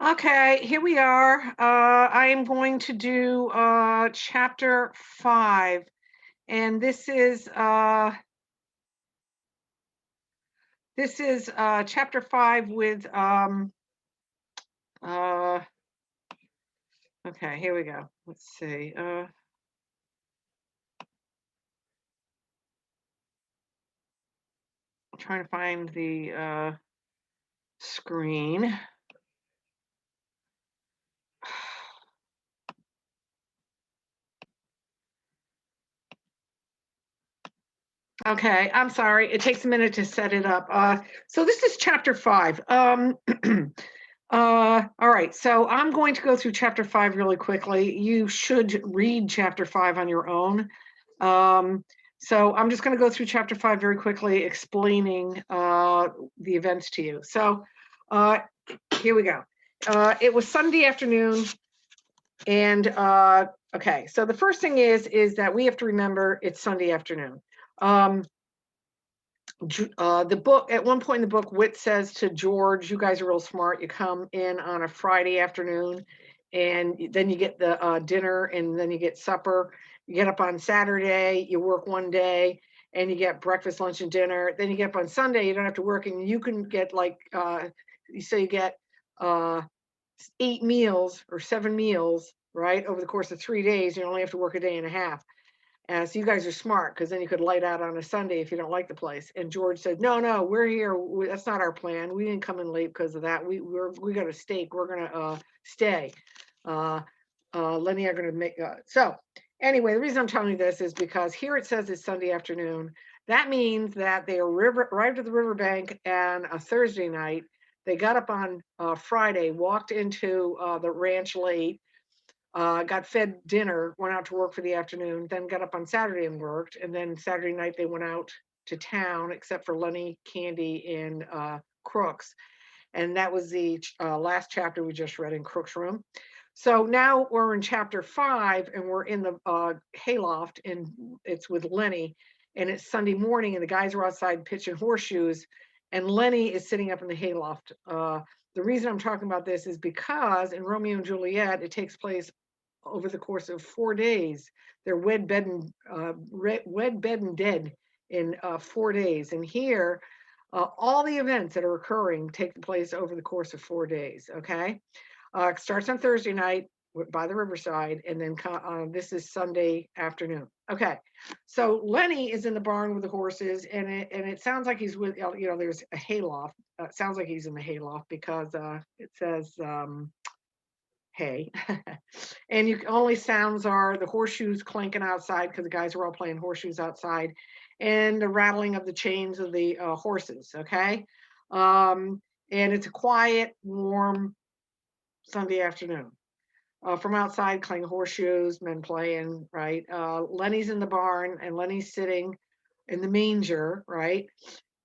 Okay, here we are. I am going to do chapter 5, and this is chapter 5 with uh okay, here we go. Let's see. I'm trying to find the screen. Okay, I'm sorry. It takes a minute to set it up. So this is chapter 5. All right, so I'm going to go through chapter 5 really quickly. You should read chapter 5 on your own. So I'm just going to go through chapter 5 very quickly, explaining the events to you. So here we go. It was Sunday afternoon, and okay, so the first thing is that we have to remember it's Sunday afternoon. The book, at one point in the book, Whit says to George, you guys are real smart. You come in on a Friday afternoon, and then you get the dinner, and then you get supper. You get up on Saturday, you work one day, and you get breakfast, lunch, and dinner. Then you get up on Sunday, you don't have to work, and you can get like, you get 8 meals or 7 meals, right, over the course of 3 days. You only have to work a day and a half. So you guys are smart, because then you could light out on a Sunday if you don't like the place. And George said, no, we're here. That's not our plan. We didn't come in late because of that. We got a steak. We're gonna stay. Lenny are gonna make. So anyway, the reason I'm telling you this is because here it says it's Sunday afternoon. That means that they arrived at the riverbank on a Thursday night. They got up on Friday, walked into the ranch late, got fed dinner, went out to work for the afternoon, then got up on Saturday and worked. And then Saturday night they went out to town, except for Lenny, Candy, and Crooks. And that was the last chapter we just read in Crook's room. So now we're in chapter 5, and we're in the hayloft, and it's with Lenny. And it's Sunday morning, and the guys are outside pitching horseshoes, and Lenny is sitting up in the hayloft. The reason I'm talking about this is because in Romeo and Juliet, it takes place over the course of 4 days. They're wed, bed, and dead in 4 days. And here, all the events that are occurring take place over the course of 4 days. Okay, it starts on Thursday night by the riverside, and then this is Sunday afternoon. Okay, so Lenny is in the barn with the horses, and it sounds like he's with, there's a hayloft. It sounds like he's in the hayloft because it says hay. And only sounds are the horseshoes clanking outside, because the guys are all playing horseshoes outside, and the rattling of the chains of the horses. Okay, and it's a quiet, warm Sunday afternoon. From outside, clanging horseshoes, men playing, right? Lenny's in the barn, and Lenny's sitting in the manger, right?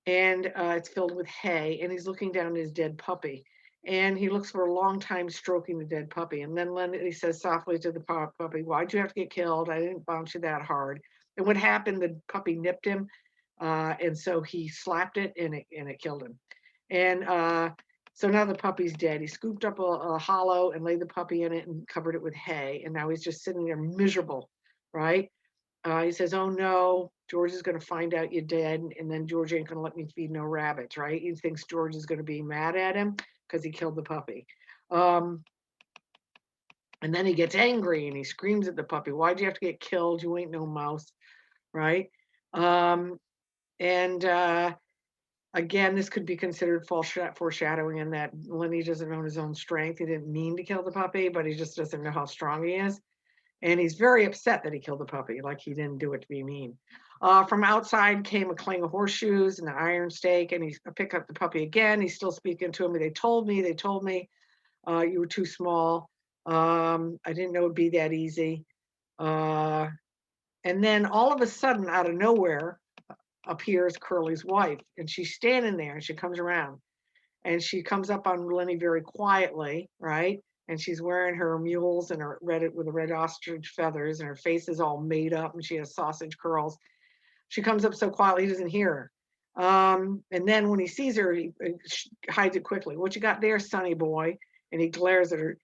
And it's filled with hay, and he's looking down at his dead puppy. And he looks for a long time stroking the dead puppy. And then Lenny says softly to the puppy, why'd you have to get killed? I didn't bounce you that hard. And what happened, the puppy nipped him. And so he slapped it, and it killed him. And so now the puppy's dead. He scooped up a hollow and laid the puppy in it and covered it with hay. And now he's just sitting there miserable, right? He says, oh no, George is going to find out you're dead, and then George ain't going to let me feed no rabbits, right? He thinks George is going to be mad at him because he killed the puppy. And then he gets angry, and he screams at the puppy, why'd you have to get killed? You ain't no mouse, right? And again, this could be considered foreshadowing in that Lenny doesn't know his own strength. He didn't mean to kill the puppy, but he just doesn't know how strong he is. And he's very upset that he killed the puppy, like he didn't do it to be mean. From outside came a clang of horseshoes and an iron stake, and he picked up the puppy again. He's still speaking to him. They told me, you were too small. I didn't know it'd be that easy. And then all of a sudden, out of nowhere, appears Curly's wife, and she's standing there, and she comes around, and she comes up on Lenny very quietly, right? And she's wearing her mules and her red ostrich feathers, and her face is all made up, and she has sausage curls. She comes up so quietly he doesn't hear her. And then when he sees her, he hides it quickly. What you got there, sonny boy? and he glares at her.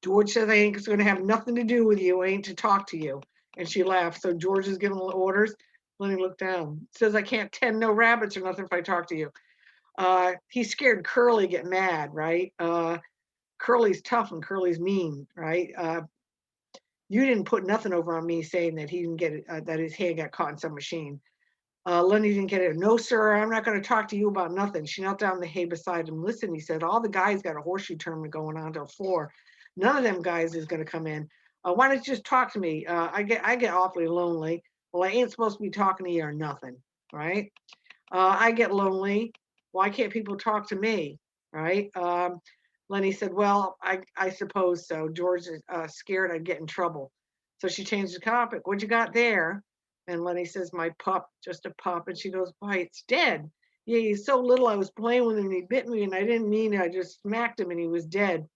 George says, I ain't going to have nothing to do with you. I ain't to talk to you. And she laughed. So George is giving orders. Lenny looked down. Says, I can't tend no rabbits or nothing if I talk to you. He scared Curly get mad, right? Curly's tough and Curly's mean, right? You didn't put nothing over on me saying that he didn't get it, that his hand got caught in some machine. Lenny didn't get it. No, sir, I'm not going to talk to you about nothing. She knelt down in the hay beside him. Listen, he said, all the guys got a horseshoe tournament going on till 4. None of them guys is going to come in. Why don't you just talk to me? I get awfully lonely. Well, I ain't supposed to be talking to you or nothing, right? I get lonely. Why can't people talk to me, right? Lenny said, well, I suppose so. George is scared I'd get in trouble. So she changed the topic. What you got there? And Lenny says, my pup, just a pup. And she goes, why, it's dead. Yeah, he's so little. I was playing with him and he bit me and I didn't mean it. I just smacked him and he was dead.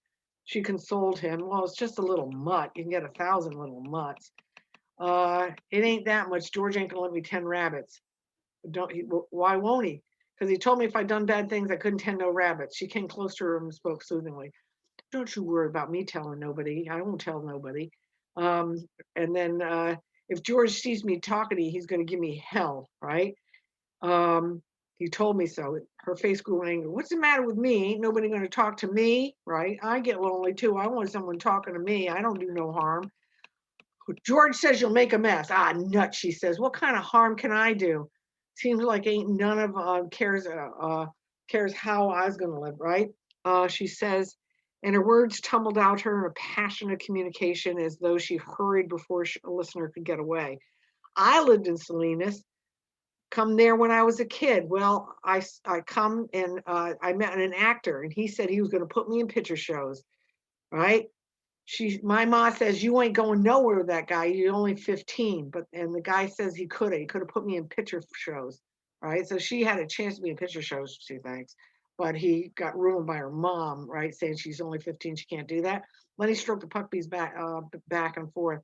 She consoled him. Well, it's just a little mutt. You can get 1,000 little mutts. It ain't that much. George ain't gonna let me tend rabbits. Why won't he? Because he told me if I'd done bad things, I couldn't tend no rabbits. She came close to her and spoke soothingly. Don't you worry about me telling nobody. I won't tell nobody. And then if George sees me talking to you, he's going to give me hell, right? He told me so. Her face grew angry. What's the matter with me? Ain't nobody going to talk to me, right? I get lonely too. I want someone talking to me. I don't do no harm. George says you'll make a mess. Ah, nuts, she says. What kind of harm can I do? Seems like ain't none of cares how I was going to live, right? She says, and her words tumbled out her in a passionate communication as though she hurried before a listener could get away. I lived in Salinas, come there when I was a kid. Well, I come and I met an actor and he said he was going to put me in picture shows, right? My ma says, you ain't going nowhere with that guy. You're only 15. And the guy says he could have put me in picture shows, right? So she had a chance to be in picture shows, she thinks, but he got ruined by her mom, right? Saying she's only 15, she can't do that. Lenny stroked the puppy's back and forth.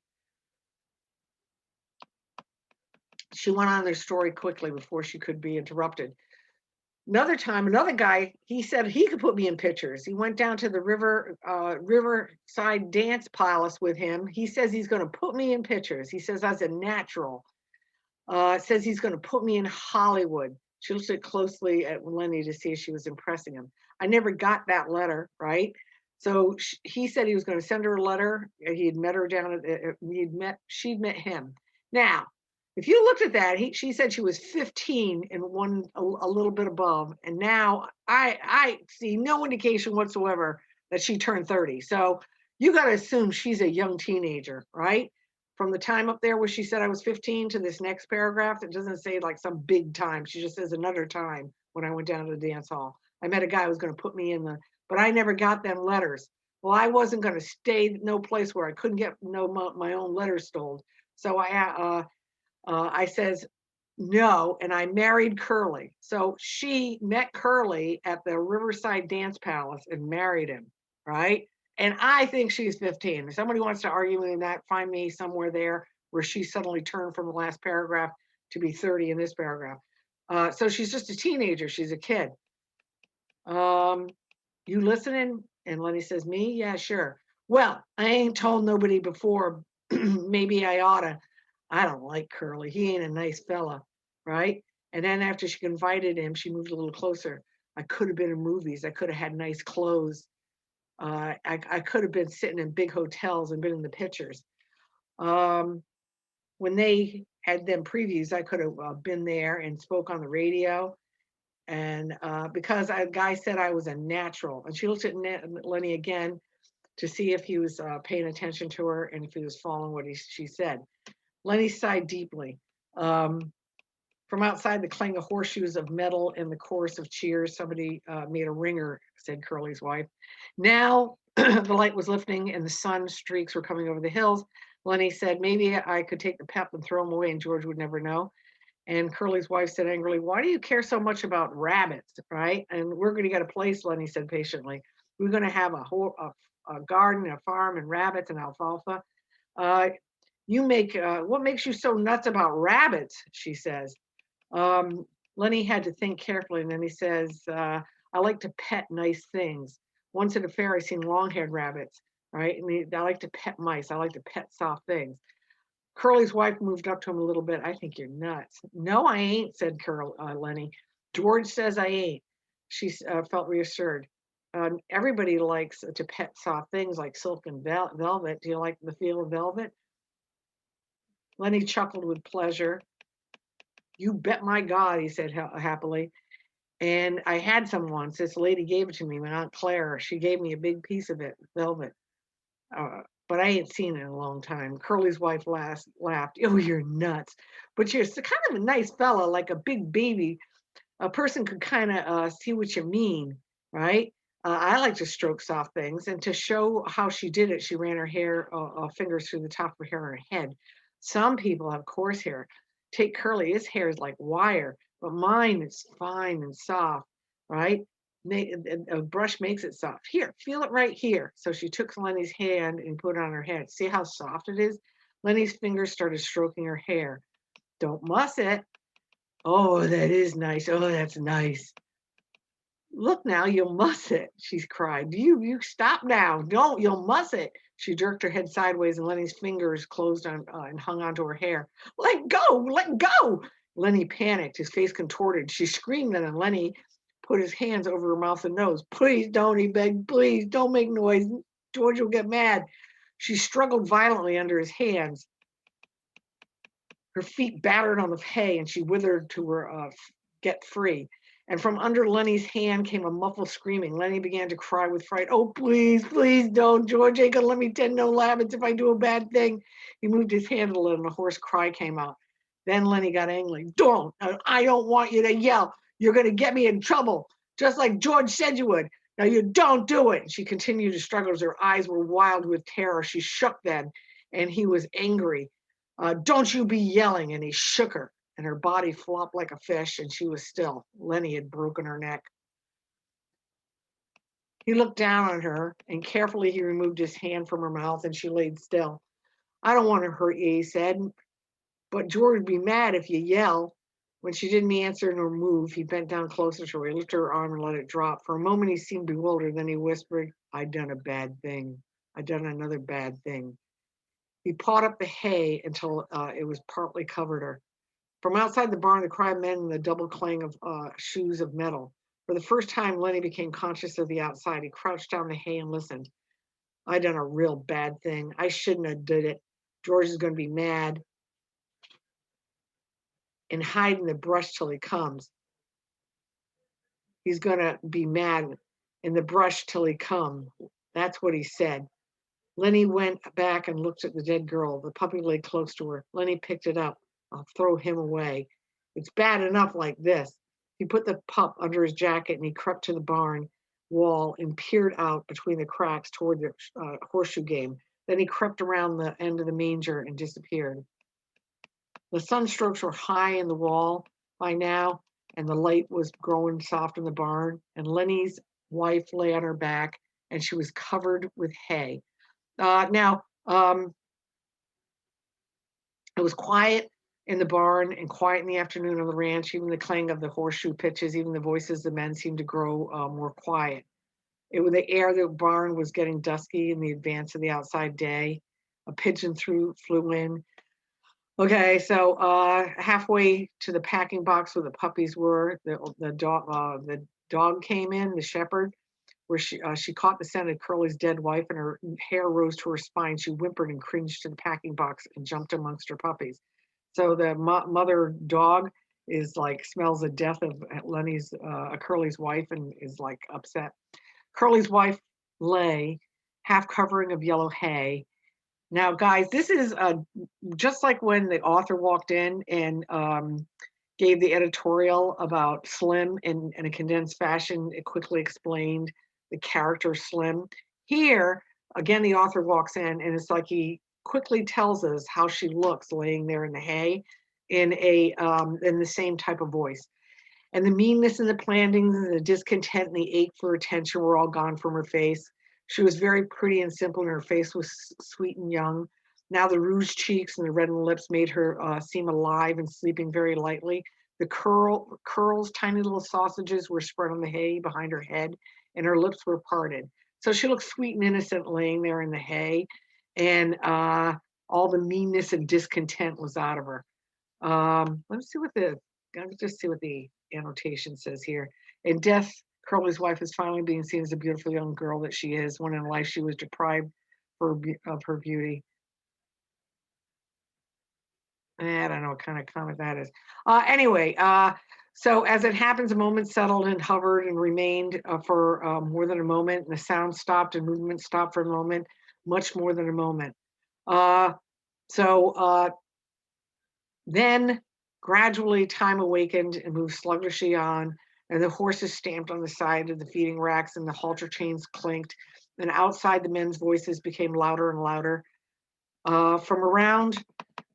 She went on their story quickly before she could be interrupted. Another time, another guy, he said he could put me in pictures. He went down to the Riverside Dance Palace with him. He says he's going to put me in pictures. He says I was a natural. Says he's going to put me in Hollywood. She looked closely at Lenny to see if she was impressing him. I never got that letter, right? So he said he was going to send her a letter. He had met her down at, she'd met him. Now, if you looked at that, she said she was 15 and a little bit above. And now I see no indication whatsoever that she turned 30. So you got to assume she's a young teenager, right? From the time up there where she said I was 15 to this next paragraph, it doesn't say like some big time. She just says another time when I went down to the dance hall. I met a guy who was going to put me in but I never got them letters. Well, I wasn't going to stay no place where I couldn't get my own letters stolen. So I says no, and I married Curly. So she met Curly at the Riverside Dance Palace and married him, right? And I think she's 15. If somebody wants to argue with that, find me somewhere there where she suddenly turned from the last paragraph to be 30 in this paragraph. So she's just a teenager. She's a kid. You listening? And Lenny says, me? Yeah, sure. Well, I ain't told nobody before. Maybe I oughta. I don't like Curly. He ain't a nice fella, right? And then after she confided him, she moved a little closer. I could have been in movies. I could have had nice clothes. I could have been sitting in big hotels and been in the pictures. When they had them previews, I could have been there and spoke on the radio. And because a guy said I was a natural. And she looked at Lenny again to see if he was paying attention to her and if he was following what she said. Lenny sighed deeply. From outside the clang of horseshoes of metal and the chorus of cheers, somebody made a ringer, said Curly's wife. Now the light was lifting and the sun streaks were coming over the hills. Lenny said, maybe I could take the pep and throw him away and George would never know. And Curly's wife said angrily, why do you care so much about rabbits, right? And we're going to get a place, Lenny said patiently. We're going to have a garden, a farm, and rabbits and alfalfa. What makes you so nuts about rabbits, she says. Lenny had to think carefully, and then he says, I like to pet nice things. Once at a fair, I seen long-haired rabbits, right? And I like to pet mice. I like to pet soft things. Curly's wife moved up to him a little bit. I think you're nuts. No, I ain't, said Lenny. George says I ain't. She felt reassured. Everybody likes to pet soft things like silk and velvet. Do you like the feel of velvet? Lenny chuckled with pleasure. You bet my God, he said happily. And I had some once. This lady gave it to me, my Aunt Claire. She gave me a big piece of it, velvet. But I ain't seen it in a long time. Curly's wife laughed. Oh, you're nuts. But you're kind of a nice fella, like a big baby. A person could kind of see what you mean, right? I like to stroke soft things. And to show how she did it, she ran her fingers through the top of her hair on her head. Some people have coarse hair. Take Curly, his hair is like wire, but mine is fine and soft, right? A brush makes it soft. Here, feel it right here. So she took Lenny's hand and put it on her head. See how soft it is? Lenny's fingers started stroking her hair. Don't muss it. Oh, that is nice. Oh, that's nice. Look now, you'll muss it, she cried. You stop now. Don't, you'll muss it. She jerked her head sideways and Lenny's fingers closed on and hung onto her hair. Let go, let go. Lenny panicked, his face contorted. She screamed and Lenny put his hands over her mouth and nose. Please don't, he begged. Please don't make noise. George will get mad. She struggled violently under his hands. Her feet battered on the hay and she withered to her get free. And from under Lenny's hand came a muffled screaming. Lenny began to cry with fright. Oh, please, please don't. George ain't gonna let me tend no rabbits if I do a bad thing. He moved his hand a little and a hoarse cry came out. Then Lenny got angry. Don't. I don't want you to yell. You're gonna get me in trouble, just like George said you would. Now you don't do it. She continued to struggle as her eyes were wild with terror. She shook then, and he was angry. Don't you be yelling. And he shook her, and her body flopped like a fish, and she was still. Lenny had broken her neck. He looked down on her, and carefully he removed his hand from her mouth, and she laid still. I don't want to hurt you, he said, but George would be mad if you yell. When she didn't answer nor move, he bent down closer to her. He lifted her arm and let it drop. For a moment, he seemed bewildered. Then he whispered, I'd done a bad thing. I'd done another bad thing. He pawed up the hay until it was partly covered her. From outside the barn, the cry of men and the double clang of shoes of metal. For the first time, Lenny became conscious of the outside. He crouched down the hay and listened. I done a real bad thing. I shouldn't have did it. George is going to be mad and hide in the brush till he comes. He's going to be mad in the brush till he comes. That's what he said. Lenny went back and looked at the dead girl. The puppy lay close to her. Lenny picked it up. I'll throw him away. It's bad enough like this. He put the pup under his jacket and he crept to the barn wall and peered out between the cracks toward the horseshoe game. Then he crept around the end of the manger and disappeared. The sunstrokes were high in the wall by now, and the light was growing soft in the barn. And Lenny's wife lay on her back, and she was covered with hay. Now, it was quiet in the barn and quiet in the afternoon on the ranch. Even the clang of the horseshoe pitches, even the voices of the men seemed to grow more quiet. The air of the barn was getting dusky in the advance of the outside day. A pigeon flew in. Okay, so halfway to the packing box where the puppies were, the dog came in, the shepherd, where she caught the scent of Curly's dead wife, and her hair rose to her spine. She whimpered and cringed to the packing box and jumped amongst her puppies. So the mother dog is like smells the death of Curly's wife and is like upset. Curly's wife lay half covering of yellow hay. Now, guys, this is just like when the author walked in and gave the editorial about Slim in a condensed fashion. It quickly explained the character Slim. Here, again, the author walks in and it's like he quickly tells us how she looks laying there in the hay in the same type of voice. And the meanness and the plantings and the discontent and the ache for attention were all gone from her face. She was very pretty and simple, and her face was sweet and young. Now the rouged cheeks and the reddened lips made her seem alive and sleeping very lightly. The curls, tiny little sausages, were spread on the hay behind her head, and her lips were parted. So she looked sweet and innocent laying there in the hay, and all the meanness and discontent was out of her. Let's see what the Let's just see what the annotation says here. In death, Curly's wife is finally being seen as a beautiful young girl that she is, when in life she was deprived of her beauty. I don't know what kind of comment that is. Anyway, so as it happens, a moment settled and hovered and remained for more than a moment, and the sound stopped and movement stopped for a moment, much more than a moment. Uh, so then gradually time awakened and moved sluggishly on, and the horses stamped on the side of the feeding racks, and the halter chains clinked, and outside the men's voices became louder and louder. From around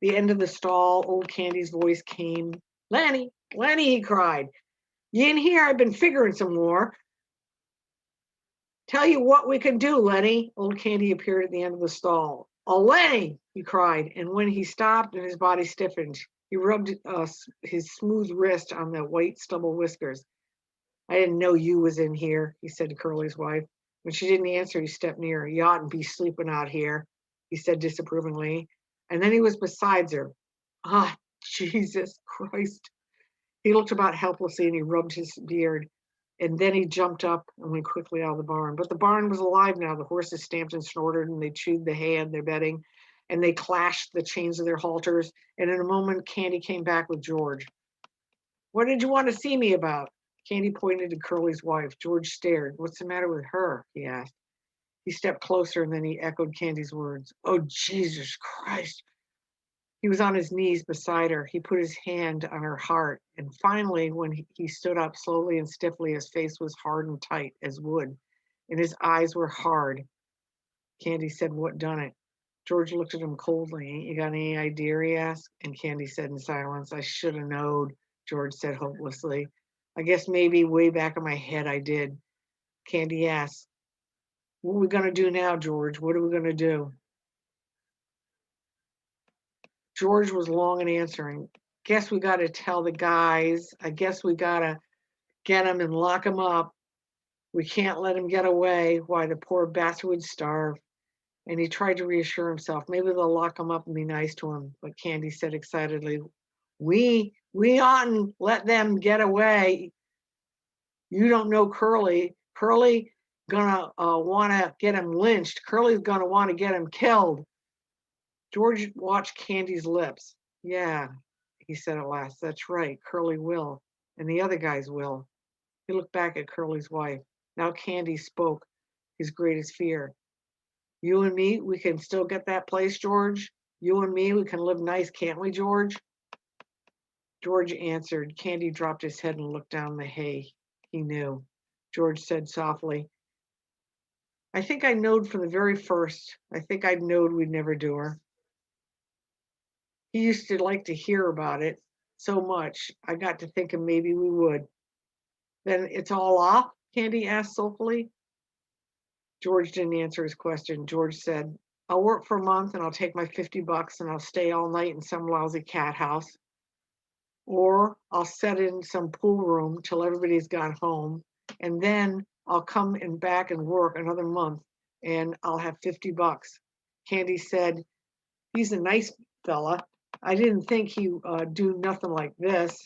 the end of the stall, old Candy's voice came. Lenny, Lenny, he cried. You in here? I've been figuring some more. Tell you what we can do, Lenny. Old Candy appeared at the end of the stall. Oh, Lenny, he cried, and when he stopped and his body stiffened, he rubbed his smooth wrist on the white stubble whiskers. I didn't know you was in here, he said to Curly's wife. When she didn't answer, he stepped near. You oughtn't be sleeping out here, he said disapprovingly. And then he was beside her. Ah, Jesus Christ. He looked about helplessly and he rubbed his beard. And then he jumped up and went quickly out of the barn. But the barn was alive now. The horses stamped and snorted, and they chewed the hay on their bedding, and they clashed the chains of their halters. And in a moment, Candy came back with George. What did you want to see me about? Candy pointed to Curly's wife. George stared. What's the matter with her? He asked. He stepped closer, and then he echoed Candy's words. Oh, Jesus Christ. He was on his knees beside her. He put his hand on her heart. And finally, when he stood up slowly and stiffly, his face was hard and tight as wood, and his eyes were hard. Candy said, what done it? George looked at him coldly. Ain't you got any idea, he asked? And Candy said in silence, I should have knowed, George said hopelessly. I guess maybe way back in my head I did. Candy asked, what are we going to do now, George? What are we going to do? George was long in answering. Guess we got to tell the guys. I guess we got to get him and lock him up. We can't let him get away. Why, the poor bastard would starve. And he tried to reassure himself. Maybe they'll lock him up and be nice to him. But Candy said excitedly, we oughtn't let them get away. You don't know Curly. Curly gonna want to get him lynched. Curly's gonna want to get him killed. George watched Candy's lips. Yeah, he said at last. That's right. Curly will. And the other guys will. He looked back at Curly's wife. Now Candy spoke his greatest fear. You and me, we can still get that place, George. You and me, we can live nice, can't we, George? George answered. Candy dropped his head and looked down the hay. He knew. George said softly, I think I knowed from the very first. I think I knowed we'd never do her. He used to like to hear about it so much. I got to thinking maybe we would. Then it's all off? Candy asked sulkily. George didn't answer his question. George said, I'll work for a month and I'll take my $50 and I'll stay all night in some lousy cat house. Or I'll set in some pool room till everybody's got home. And then I'll come and back and work another month and I'll have $50. Candy said, he's a nice fella. I didn't think he'd do nothing like this.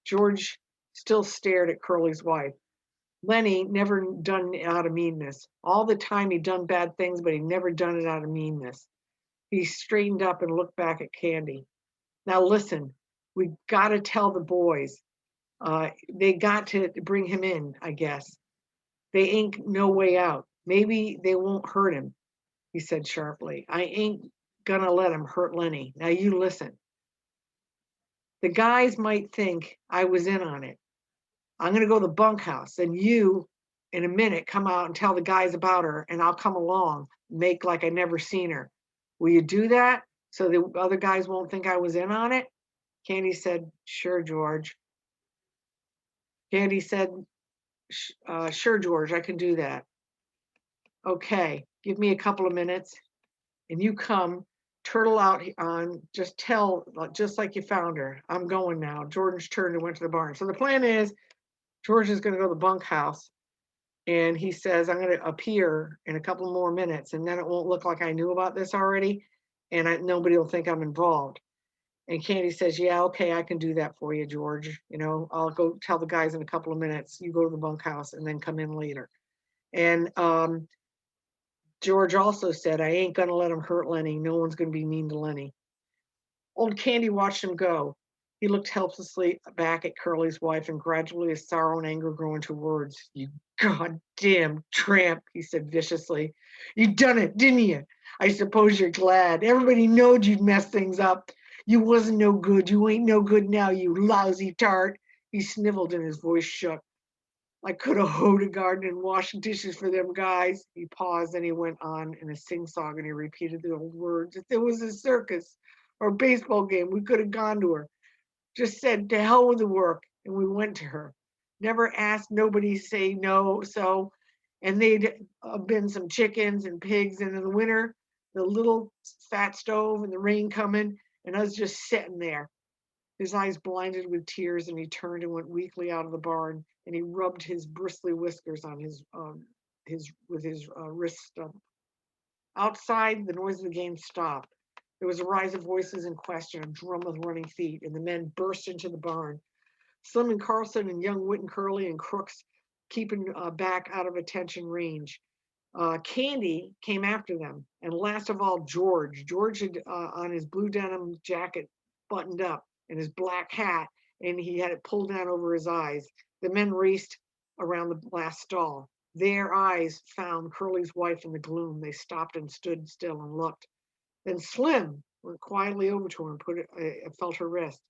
George still stared at Curly's wife. Lenny never done it out of meanness. All the time he'd done bad things, but he never done it out of meanness. He straightened up and looked back at Candy. Now listen, we got to tell the boys. They got to bring him in, I guess. They ain't no way out. Maybe they won't hurt him, he said sharply. I ain't gonna let him hurt Lenny. Now you listen. The guys might think I was in on it. I'm going to go to the bunkhouse, and you, in a minute, come out and tell the guys about her, and I'll come along, make like I never seen her. Will you do that so the other guys won't think I was in on it? Candy said, sure, George. Candy said, sure, George, I can do that. Okay, give me a couple of minutes, and you come, turtle out on, just tell, just like you found her. I'm going now. George turned and went to the barn. So the plan is, George is going to go to the bunkhouse And he says, I'm going to appear in a couple more minutes, and then it won't look like I knew about this already, and nobody will think I'm involved. And Candy says, yeah, okay, I can do that for you, George. You know, I'll go tell the guys in a couple of minutes. You go to the bunkhouse and then come in later. And George also said, I ain't going to let him hurt Lenny. No one's going to be mean to Lenny. Old Candy watched him go. He looked helplessly back at Curly's wife, and gradually his sorrow and anger grew into words. You goddamn tramp, he said viciously. You done it, didn't you? I suppose you're glad. Everybody knowed you'd mess things up. You wasn't no good. You ain't no good now, you lousy tart. He sniveled and his voice shook. I could have hoed a garden and washed dishes for them guys. He paused and he went on in a sing-song and he repeated the old words. If there was a circus or a baseball game, we could have gone to her. Just said, to hell with the work, and we went to her. Never asked nobody say no, so, and they'd been some chickens and pigs, and in the winter, the little fat stove and the rain coming, and us just sitting there. His eyes blinded with tears, and he turned and went weakly out of the barn, and he rubbed his bristly whiskers on his with his wrist stump. Outside, the noise of the game stopped. There was a rise of voices in question, a drum of running feet, and the men burst into the barn. Slim and Carlson and young Whit and Curly and Crooks keeping back out of attention range. Candy came after them, and last of all, George. George had on his blue denim jacket buttoned up and his black hat, and he had it pulled down over his eyes. The men raced around the last stall. Their eyes found Curly's wife in the gloom. They stopped and stood still and looked. Then Slim went quietly over to her and felt her wrist.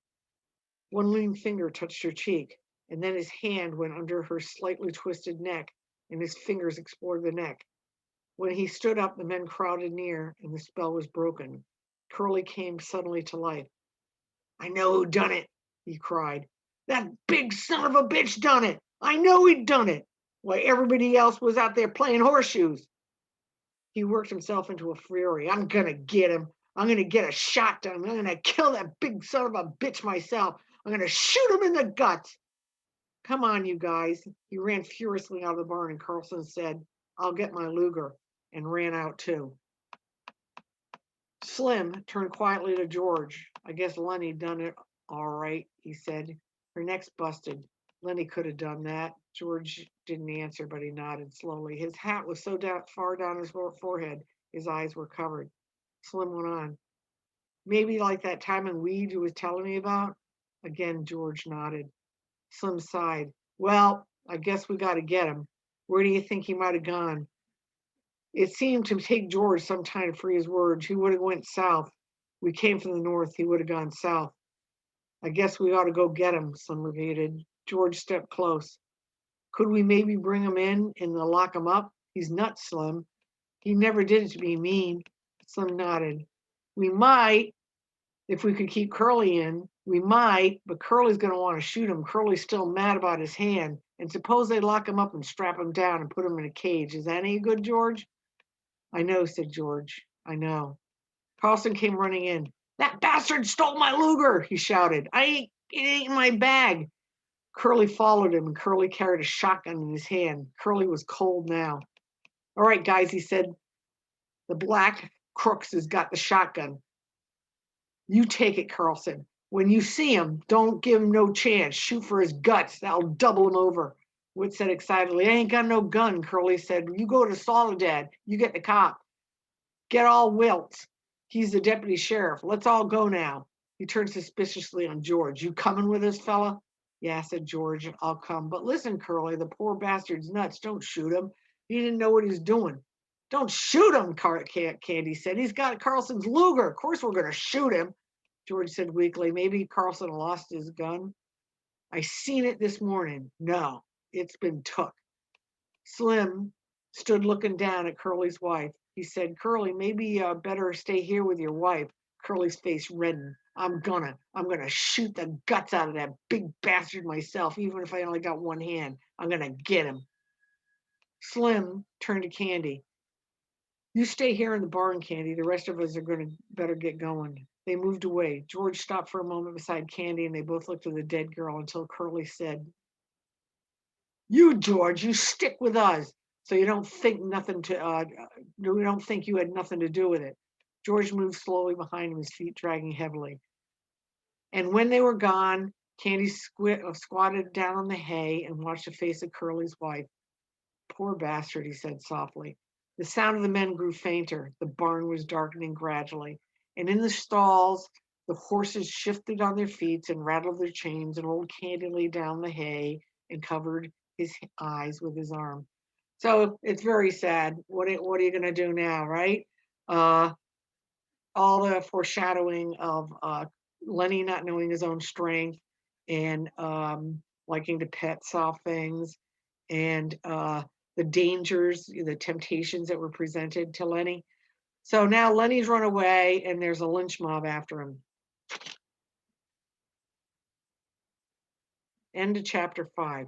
One lean finger touched her cheek, and then his hand went under her slightly twisted neck, and his fingers explored the neck. When he stood up, the men crowded near, and the spell was broken. Curly came suddenly to life. I know who done it, he cried. That big son of a bitch done it. I know he'd done it. Why, everybody else was out there playing horseshoes. He worked himself into a fury. I'm going to get him. I'm going to get a shotgun. I'm going to kill that big son of a bitch myself. I'm going to shoot him in the guts. Come on, you guys. He ran furiously out of the barn, and Carlson said, I'll get my Luger, and ran out too. Slim turned quietly to George. I guess Lenny done it all right, he said. Her neck's busted. Lenny could have done that. George didn't answer, but he nodded slowly. His hat was so far down his forehead, his eyes were covered. Slim went on. Maybe like that time in Weed you was telling me about? Again, George nodded. Slim sighed. Well, I guess we got to get him. Where do you think he might have gone? It seemed to take George some time to free his words. He would have went south. We came from the north. He would have gone south. I guess we ought to go get him, Slim repeated. George stepped close. Could we maybe bring him in and lock him up? He's nuts, Slim. He never did it to be mean. Slim nodded. We might, if we could keep Curly in. We might, but Curly's going to want to shoot him. Curly's still mad about his hand. And suppose they lock him up and strap him down and put him in a cage. Is that any good, George? I know, said George. I know. Carlson came running in. That bastard stole my Luger, he shouted. It ain't in my bag. Curly followed him, and Curly carried a shotgun in his hand. Curly was cold now. All right, guys, he said. The black Crooks has got the shotgun. You take it, Carlson. When you see him, don't give him no chance. Shoot for his guts. That'll double him over. Whit said excitedly, I ain't got no gun, Curly said. You go to Soledad. You get the cop. Get all Wilts. He's the deputy sheriff. Let's all go now. He turned suspiciously on George. You coming with us, fella? Yeah, said George. I'll come. But listen, Curly, the poor bastard's nuts. Don't shoot him. He didn't know what he's doing. Don't shoot him, Candy said. He's got Carlson's Luger. Of course we're going to shoot him. George said weakly. Maybe Carlson lost his gun. I seen it this morning. No, it's been took. Slim stood looking down at Curly's wife. He said, Curly, maybe you better stay here with your wife. Curly's face reddened. I'm gonna shoot the guts out of that big bastard myself, even if I only got one hand. I'm gonna get him. Slim turned to Candy. You stay here in the barn, Candy. The rest of us are gonna better get going. They moved away. George stopped for a moment beside Candy, and they both looked at the dead girl until Curly said, You, George, you stick with us, so you don't think nothing to you don't think you had nothing to do with it. George moved slowly behind him, his feet dragging heavily. And when they were gone, Candy squatted down on the hay and watched the face of Curly's wife. Poor bastard, he said softly. The sound of the men grew fainter. The barn was darkening gradually. And in the stalls, the horses shifted on their feet and rattled their chains, and old Candy lay down the hay and covered his eyes with his arm. So it's very sad. What are you going to do now, right? Uh, all the foreshadowing of Lenny not knowing his own strength and liking to pet soft things and the dangers, the temptations that were presented to Lenny. So now Lenny's run away and there's a lynch mob after him. End of chapter 5.